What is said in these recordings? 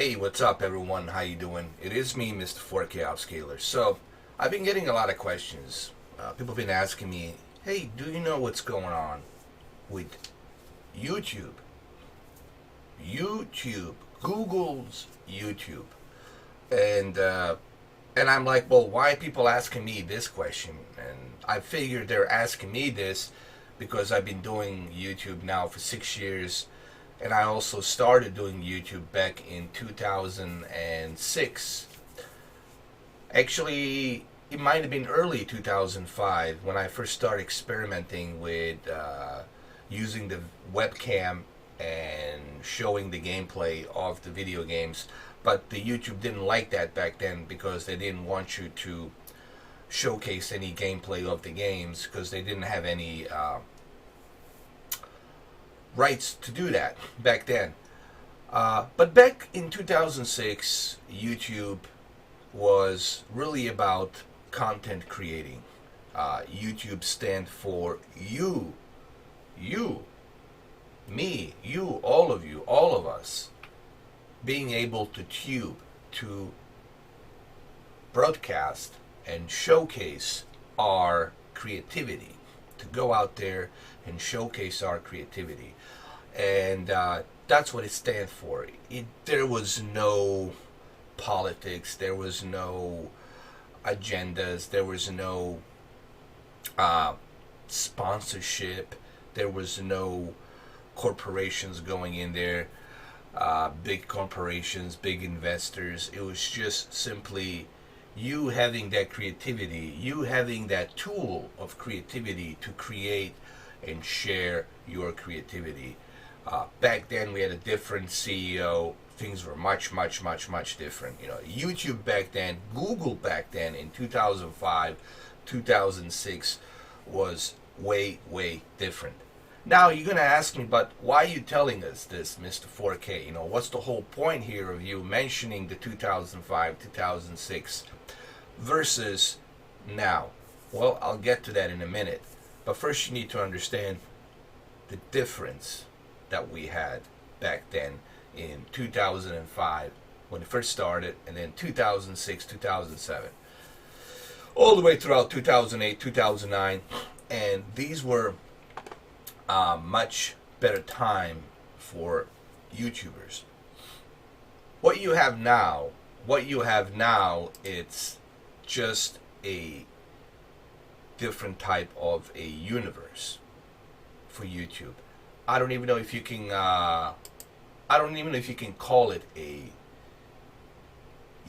Hey, what's up everyone? How you doing? It is me, Mr. 4K Upscaler. So, I've been getting a lot of questions. People have been asking me, hey, do you know what's going on with YouTube? YouTube. Google's YouTube. And, uh, and I'm like, well, why are people asking me this question? And I figured they're asking me this because I've been doing YouTube now for 6 years. And I also started doing YouTube back in 2006. Actually, it might have been early 2005 when I first started experimenting with using the webcam and showing the gameplay of the video games. But the YouTube didn't like that back then because they didn't want you to showcase any gameplay of the games because they didn't have any rights to do that back then. But back in 2006, YouTube was really about content creating. YouTube stand for you, me, you, all of us, being able to broadcast and showcase our creativity, to go out there and showcase our creativity. And that's what it stands for. There was no politics, there was no agendas, there was no sponsorship, there was no corporations going in there, big corporations, big investors. It was just simply you having that creativity, you having that tool of creativity to create and share your creativity. Back then we had a different CEO. Things were much different. You know, YouTube back then, Google back then in 2005, 2006 was way different. Now you're gonna ask me, but why are you telling us this, Mr. 4K? You know, what's the whole point here of you mentioning the 2005, 2006 versus now? Well, I'll get to that in a minute. But first you need to understand the difference that we had back then in 2005 when it first started, and then 2006, 2007. All the way throughout 2008, 2009. And these were much better time for YouTubers. What you have now, it's just a different type of a universe for YouTube. I don't even know if you can call it a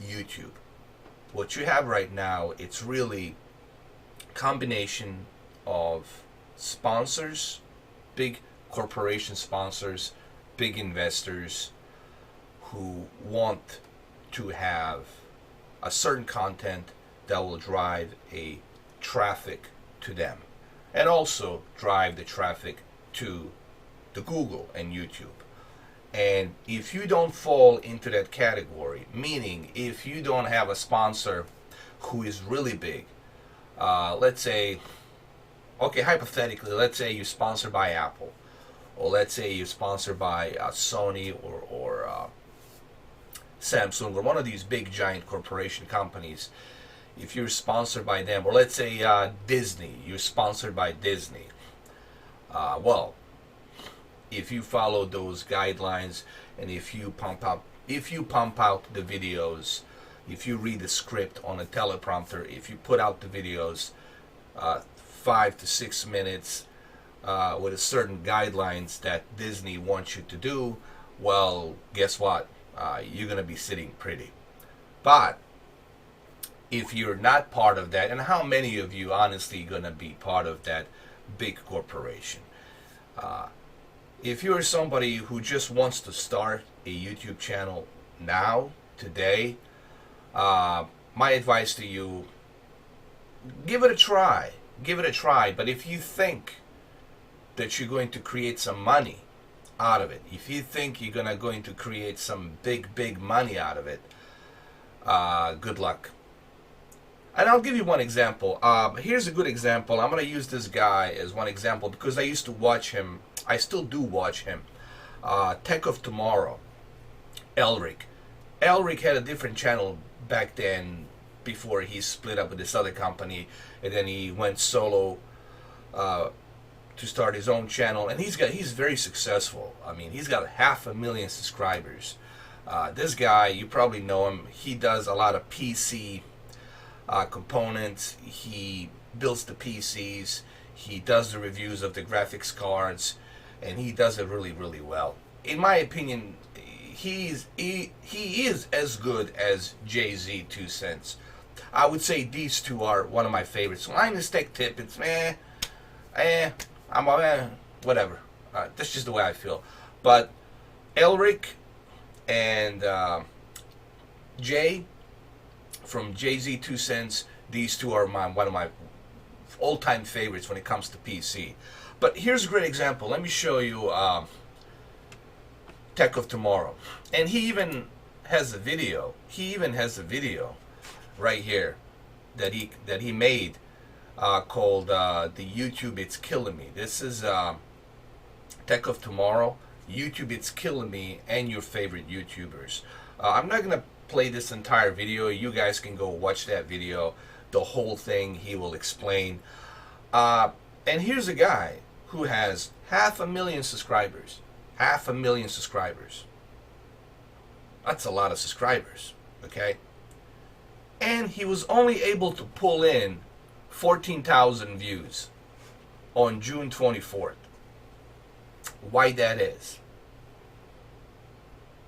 YouTube. What you have right now, it's really combination of sponsors, big corporation sponsors, big investors who want to have a certain content that will drive a traffic to them and also drive the traffic to the Google and YouTube. And if you don't fall into that category, meaning if you don't have a sponsor who is really big, let's say, okay, hypothetically, let's say you're sponsored by Apple, or let's say you're sponsored by Sony or Samsung, or one of these big giant corporation companies. If you're sponsored by them, or let's say Disney, you're sponsored by Disney. Well, if you follow those guidelines and if you pump out the videos, if you read the script on a teleprompter, if you put out the videos 5 to 6 minutes with a certain guidelines that Disney wants you to do, well, guess what? You're gonna be sitting pretty. But if you're not part of that, and how many of you honestly gonna be part of that big corporation? If you're somebody who just wants to start a YouTube channel now, today, my advice to you, give it a try. Give it a try. But if you think that you're going to create some money out of it, if you think you're going to create some big money out of it, good luck. And I'll give you one example. Here's a good example. I'm going to use this guy as one example because I used to watch him. I still do watch him. Tech of Tomorrow, Elric. Elric had a different channel back then before he split up with this other company, and then he went solo to start his own channel, and he's very successful. I mean, he's got 500,000 subscribers. This guy, you probably know him. He does a lot of PC components. He builds the PCs. He does the reviews of the graphics cards, and he does it really, really well. In my opinion, he is as good as Jay-Z 2 Cents. I would say these two are one of my favorites. Linus Tech Tip, it's whatever. That's just the way I feel. But Elric and Jay from Jay-Z 2 Cents, these two are one of my all-time favorites when it comes to PC. But here's a great example. Let me show you Tech of Tomorrow. And he even has a video. Right here that he made called the YouTube It's Killing Me. This is Tech of Tomorrow, YouTube It's Killing Me, and your favorite YouTubers. I'm not gonna play this entire video. You guys can go watch that video. The whole thing he will explain. And here's a guy who has 500,000 subscribers. 500,000 subscribers. That's a lot of subscribers, okay? And he was only able to pull in 14,000 views on June 24th. Why that is?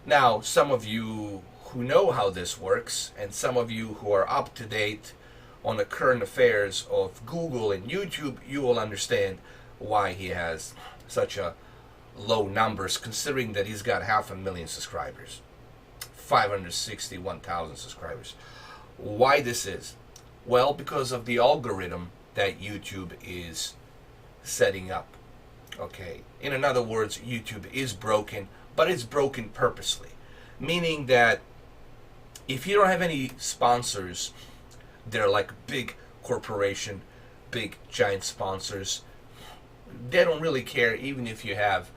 Now, some of you who know how this works, and some of you who are up to date on the current affairs of Google and YouTube, you will understand why he has such a low numbers, considering that he's got 500,000 subscribers, 561,000 subscribers. Why this is? Well, because of the algorithm that YouTube is setting up. Okay, in other words, YouTube is broken, but it's broken purposely, meaning that if you don't have any sponsors, they're like big corporation, big giant sponsors, they don't really care even if you have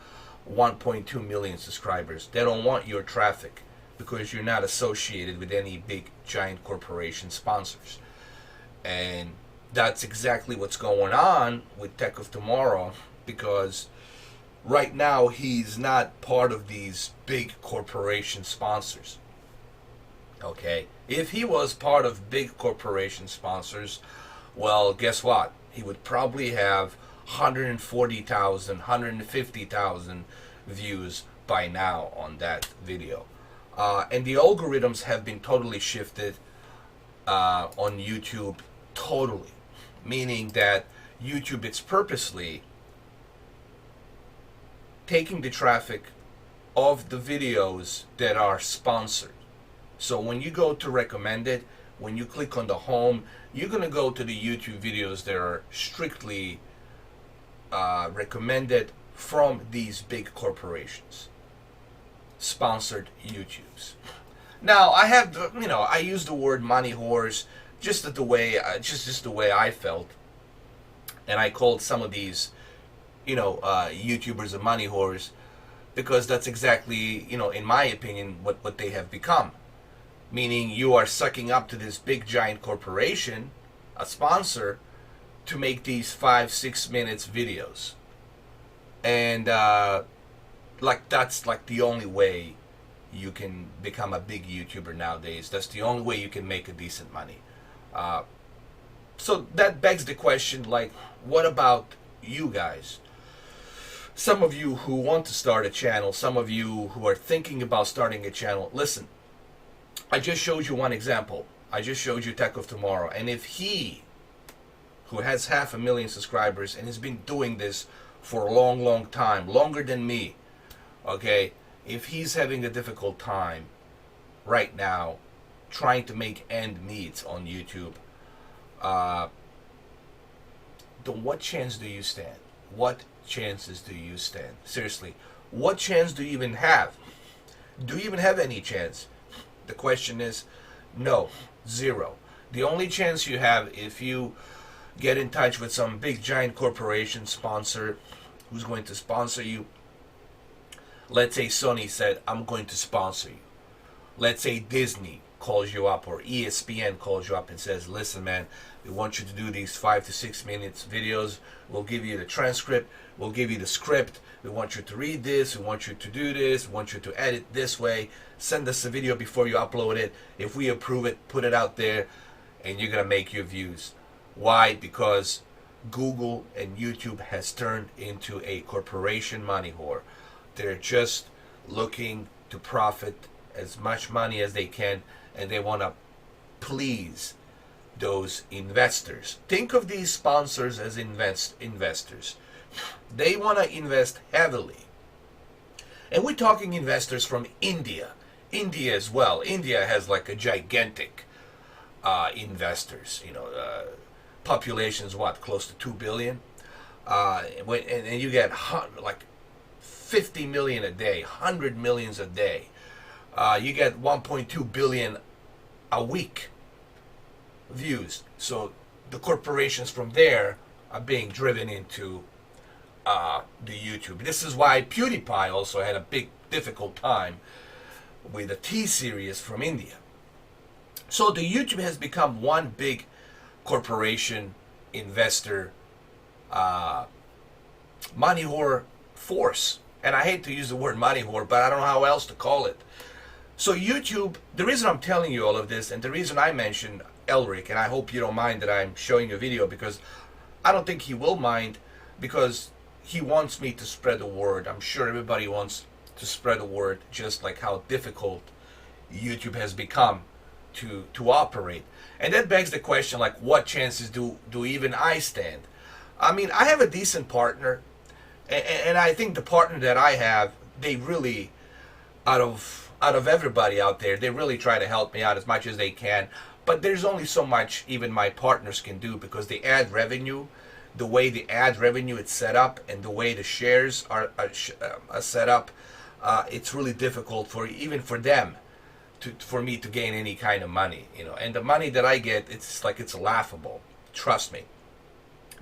1.2 million subscribers. They don't want your traffic because you're not associated with any big giant corporation sponsors. And that's exactly what's going on with Tech of Tomorrow, because right now he's not part of these big corporation sponsors. Okay, if he was part of big corporation sponsors, well, guess what? He would probably have 140,000, 150,000 views by now on that video. And the algorithms have been totally shifted on YouTube, totally. Meaning that YouTube is purposely taking the traffic of the videos that are sponsored. So when you go to recommended, when you click on the home, you're going to go to the YouTube videos that are strictly recommended from these big corporations. Sponsored YouTubes. Now I have, I use the word money whores just the way I felt, and I called some of these, YouTubers of money whores, because that's exactly, in my opinion, what they have become. Meaning you are sucking up to this big giant corporation, a sponsor, to make these 5-6 minutes videos, and that's like the only way you can become a big YouTuber nowadays. That's the only way you can make a decent money. So that begs the question, like, what about you guys? Some of you who want to start a channel, some of you who are thinking about starting a channel, listen, I just showed you one example. I just showed you Tech of Tomorrow. And if he, who has 500,000 subscribers and has been doing this for a long, long time, longer than me, okay, if he's having a difficult time right now trying to make end meet on YouTube, then what chance do you stand? What chances do you stand? Seriously, what chance do you even have? Do you even have any chance? The question is, no, zero. The only chance you have if you get in touch with some big giant corporation sponsor who's going to sponsor you. Let's say Sony said, I'm going to sponsor you. let's say Disney calls you up or ESPN calls you up and says, listen, man, we want you to do these 5 to 6 minutes videos. We'll give you the transcript. We'll give you the script. We want you to read this. We want you to do this. We want you to edit this way. Send us a video before you upload it. If we approve it, put it out there, and you're going to make your views. Why? Because Google and YouTube has turned into a corporation money whore. They're just looking to profit as much money as they can, and they want to please those investors. Think of these sponsors as investors. They want to invest heavily. And we're talking investors from India. India as well. India has like a gigantic investors. Population's what, close to 2 billion? And you get like 50 million a day, 100 millions a day. You get 1.2 billion a week views. So the corporations from there are being driven into the YouTube. This is why PewDiePie also had a big difficult time with a T-series from India. So the YouTube has become one big corporation, investor, money whore force. And I hate to use the word money whore, but I don't know how else to call it. So YouTube, the reason I'm telling you all of this, and the reason I mentioned Elric, and I hope you don't mind that I'm showing you a video, because I don't think he will mind, because he wants me to spread the word. I'm sure everybody wants to spread the word, just like how difficult YouTube has become to operate. And that begs the question, like, what chances do even I stand? I mean, I have a decent partner, and I think the partner that I have, they really, out of everybody out there, they really try to help me out as much as they can. But there's only so much even my partners can do, because the ad revenue, the way the ad revenue is set up, and the way the shares are set up, it's really difficult for even for them for me to gain any kind of money, And the money that I get, it's laughable. Trust me.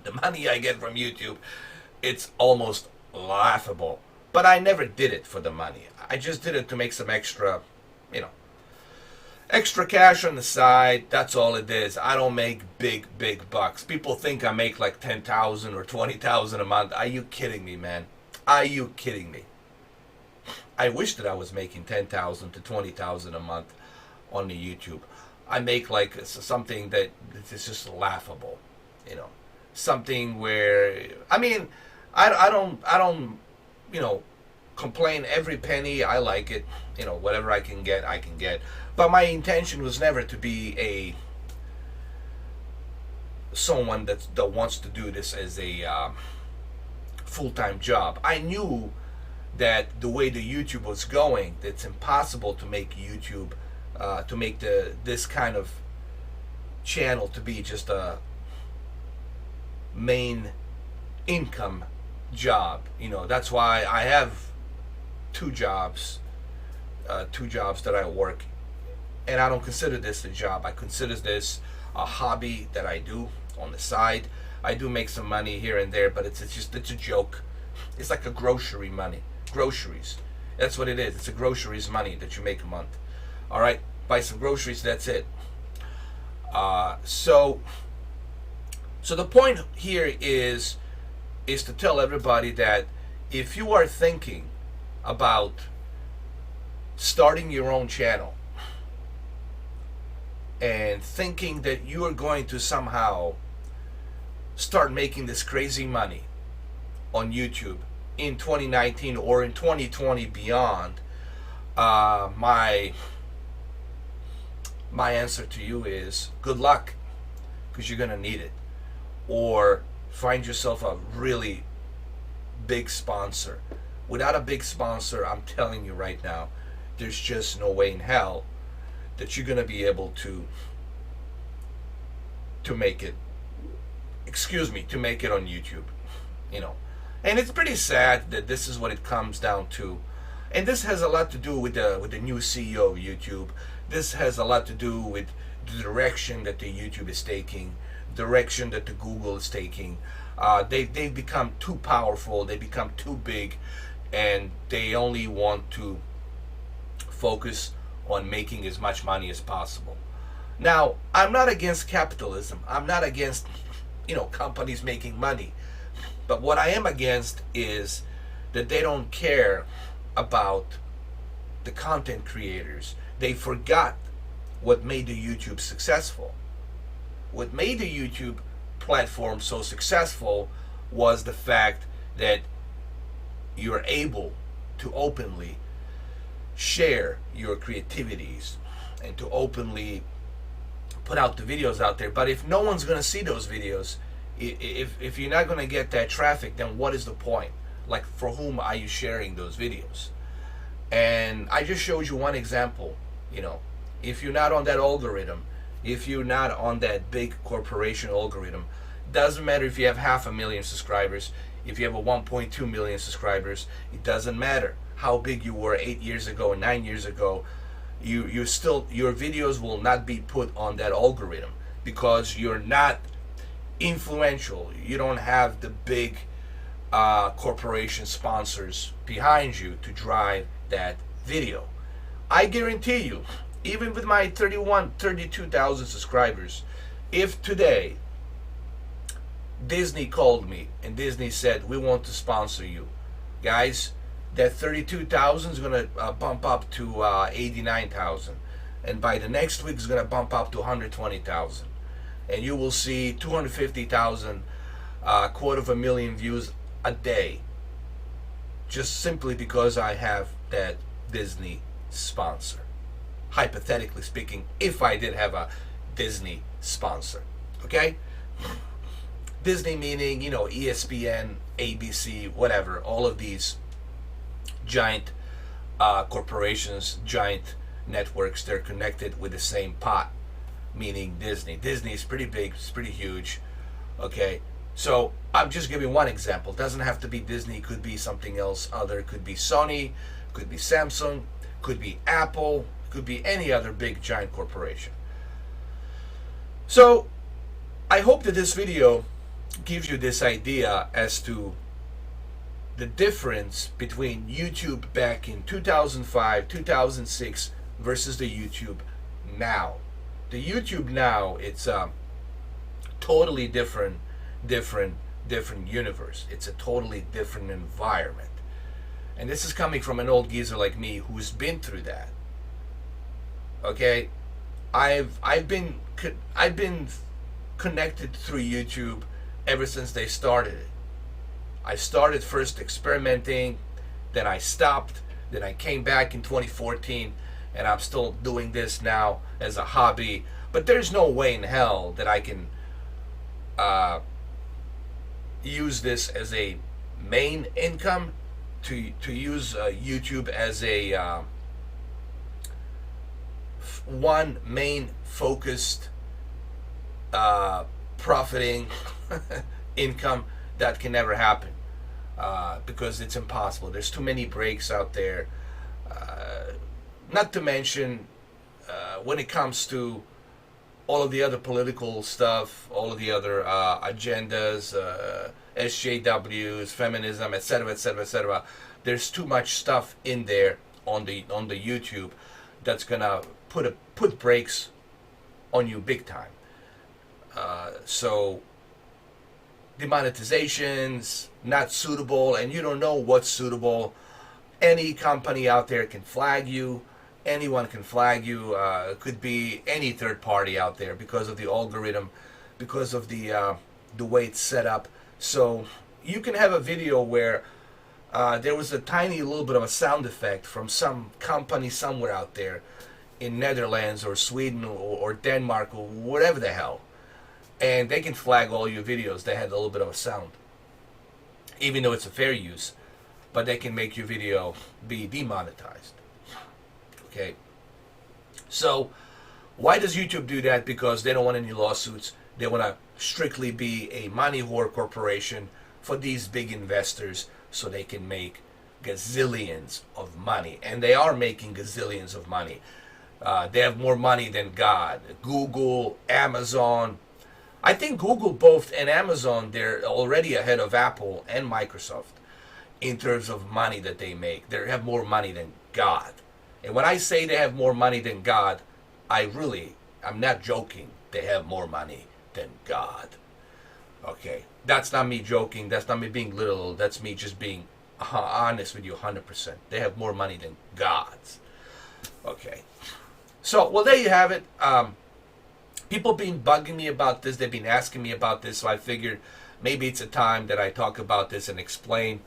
The money I get from YouTube, it's almost laughable. But I never did it for the money. I just did it to make some extra, extra cash on the side. That's all it is. I don't make big bucks. People think I make like 10,000 or 20,000 a month. Are you kidding me, man? Are you kidding me? I wish that I was making 10,000 to 20,000 a month on the YouTube. I make like something that is just laughable, something where, I mean, I don't, complain every penny. I like it, whatever I can get, I can get. But my intention was never to be someone that wants to do this as a full-time job. I knew that the way the YouTube was going, it's impossible to make YouTube, to make this kind of channel to be just a main income job. That's why I have two jobs that I work, and I don't consider this a job. I consider this a hobby that I do on the side. I do make some money here and there, but it's a joke. It's like a groceries. That's what it is. It's a groceries money that you make a month. All right, buy some groceries. That's it. So the point here is to tell everybody that if you are thinking about starting your own channel and thinking that you are going to somehow start making this crazy money on YouTube in 2019 or in 2020 beyond, my answer to you is good luck, because you're gonna need it. Or find yourself a really big sponsor. Without a big sponsor, I'm telling you right now, there's just no way in hell that you're gonna be able to make it on YouTube, And it's pretty sad that this is what it comes down to. And this has a lot to do with the new CEO of YouTube. This has a lot to do with the direction that the YouTube is taking, direction that the Google is taking. They've become too powerful. They become too big, and they only want to focus on making as much money as possible. Now, I'm not against capitalism. I'm not against, companies making money. But what I am against is that they don't care about the content creators. They forgot what made the YouTube successful. What made the YouTube platform so successful was the fact that you're able to openly share your creativities and to openly put out the videos out there. But if no one's going to see those videos, if you're not going to get that traffic, then what is the point? Like, for whom are you sharing those videos? And I just showed you one example. If you're not on that algorithm, if you're not on that big corporation algorithm, doesn't matter if you have 500,000 subscribers, if you have a 1.2 million subscribers, it doesn't matter how big you were 8 years ago, 9 years ago. You still, your videos will not be put on that algorithm because you're not influential. You don't have the big corporation sponsors behind you to drive that video. I guarantee you, even with my 32,000 subscribers, if today Disney called me and Disney said, we want to sponsor you, guys, that 32,000 is going to bump up to 89,000, and by the next week it's going to bump up to 120,000, and you will see 250,000, quarter of a million views a day, just simply because I have that Disney sponsor. Hypothetically speaking, if I did have a Disney sponsor, okay? Disney meaning, ESPN, ABC, whatever, all of these giant corporations, giant networks, they're connected with the same pot, meaning Disney. Disney is pretty big, it's pretty huge, okay? So I'm just giving one example. It doesn't have to be Disney, it could be something else other, it could be Sony, could be Samsung, could be Apple, could be any other big giant corporation. So I hope that this video gives you this idea as to the difference between YouTube back in 2005, 2006 versus the YouTube now. The YouTube now, it's a totally different universe. It's a totally different environment. And this is coming from an old geezer like me who's been through that. Okay, I've been connected through YouTube ever since they started it. I started first experimenting, then I stopped, then I came back in 2014, and I'm still doing this now as a hobby. But there's no way in hell that I can use this as a main income, to use YouTube as a one main focused profiting income. That can never happen because it's impossible. There's too many breaks out there. Not to mention when it comes to all of the other political stuff, all of the other agendas, SJWs, feminism, etc., etc., etc. There's too much stuff in there on the YouTube that's gonna put brakes on you big time. So demonetizations not suitable, and you don't know what's suitable. Any company out there can flag you. Anyone can flag you. It could be any third party out there because of the algorithm, because of the way it's set up. So you can have a video where there was a tiny little bit of a sound effect from some company somewhere out there in Netherlands or Sweden or Denmark or whatever the hell, and they can flag all your videos. They had a little bit of a sound, even though it's a fair use, but they can make your video be demonetized. Okay, so why does YouTube do that? Because they don't want any lawsuits. They want to strictly be a money whore corporation for these big investors so they can make gazillions of money. And they are making gazillions of money. They have more money than God. Google, Amazon. I think Google both and Amazon, they're already ahead of Apple and Microsoft in terms of money that they make. They have more money than God. And when I say they have more money than God, I'm not joking. They have more money than God. Okay, that's not me joking. That's not me being literal. That's me just being honest with you 100%. They have more money than God's. Okay. So, well, there you have it. People been bugging me about this. They've been asking me about this. So I figured maybe it's a time that I talk about this and explain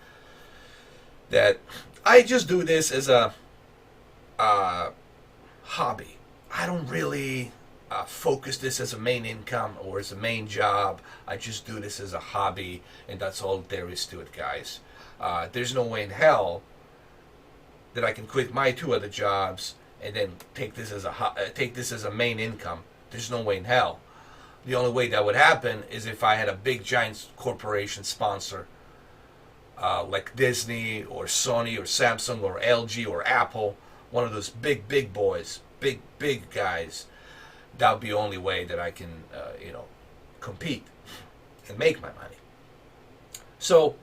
that I just do this as a hobby. I don't really focus this as a main income or as a main job. I just do this as a hobby, and that's all there is to it, guys. There's no way in hell that I can quit my 2 other jobs and then take this as a main income. There's no way in hell. The only way that would happen is if I had a big giant corporation sponsor, like Disney or Sony or Samsung or LG or Apple, one of those big boys, big guys. That would be the only way that I can, compete and make my money. So,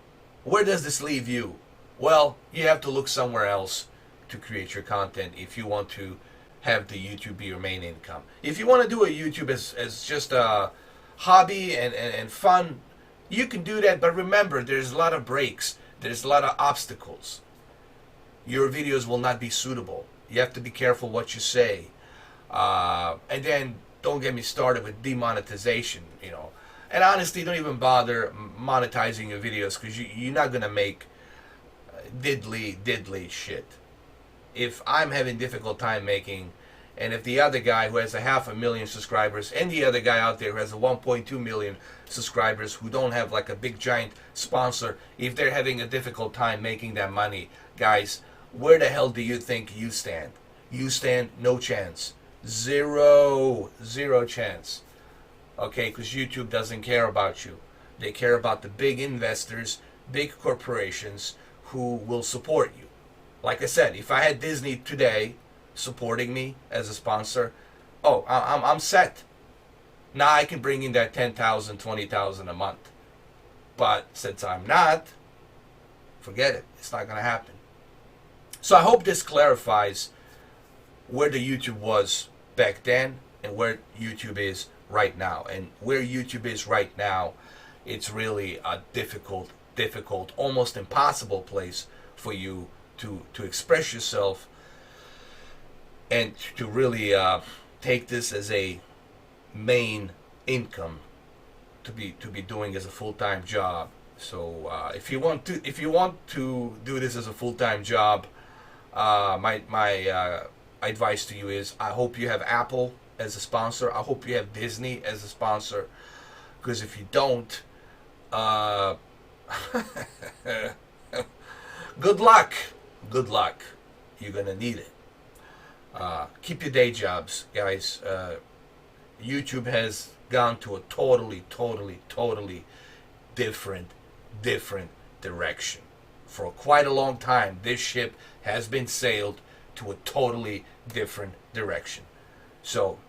where does this leave you? Well, you have to look somewhere else to create your content if you want to have the YouTube be your main income. If you want to do a YouTube as just a hobby and fun, you can do that, but remember, there's a lot of breaks. There's a lot of obstacles. Your videos will not be suitable. You have to be careful what you say. And then don't get me started with demonetization, And honestly, don't even bother monetizing your videos because you're not going to make diddly shit. If I'm having difficult time making, and if the other guy who has 500,000 subscribers and the other guy out there who has 1.2 million subscribers who don't have like a big giant sponsor, if they're having a difficult time making that money, guys, where the hell do you think you stand? You stand no chance. Zero chance. Okay, because YouTube doesn't care about you. They care about the big investors, big corporations who will support you. Like I said, if I had Disney today supporting me as a sponsor, I'm set. Now I can bring in that 10,000, 20,000 a month. But since I'm not, forget it. It's not going to happen. So I hope this clarifies where the YouTube was back then and where YouTube is right now. And where YouTube is right now, it's really a difficult, almost impossible place for you to express yourself and to really take this as a main income to be doing as a full-time job. So if you want to do this as a full-time job, my advice to you is I hope you have Apple as a sponsor. I hope you have Disney as a sponsor, because if you don't, good luck. You're gonna need it. Keep your day jobs, guys. YouTube has gone to a totally different direction. For quite a long time, this ship has been sailed to a totally different direction. So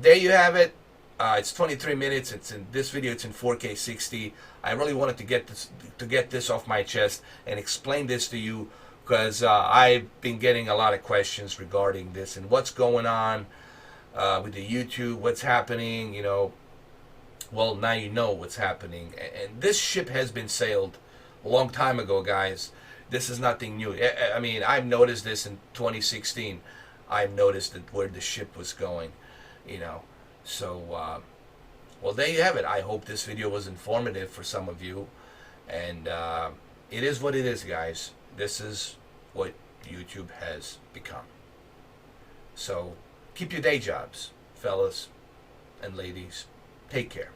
there you have it. It's 23 minutes. It's in this video. It's in 4K 60. I really wanted to get this off my chest and explain this to you, because I've been getting a lot of questions regarding this and what's going on with the YouTube, what's happening. Well, now you know what's happening, and this ship has been sailed a long time ago, guys. This is nothing new. I mean, I've noticed this in 2016. I've noticed that where the ship was going, So, well, there you have it. I hope this video was informative for some of you. And it is what it is, guys. This is what YouTube has become. So, keep your day jobs, fellas and ladies. Take care.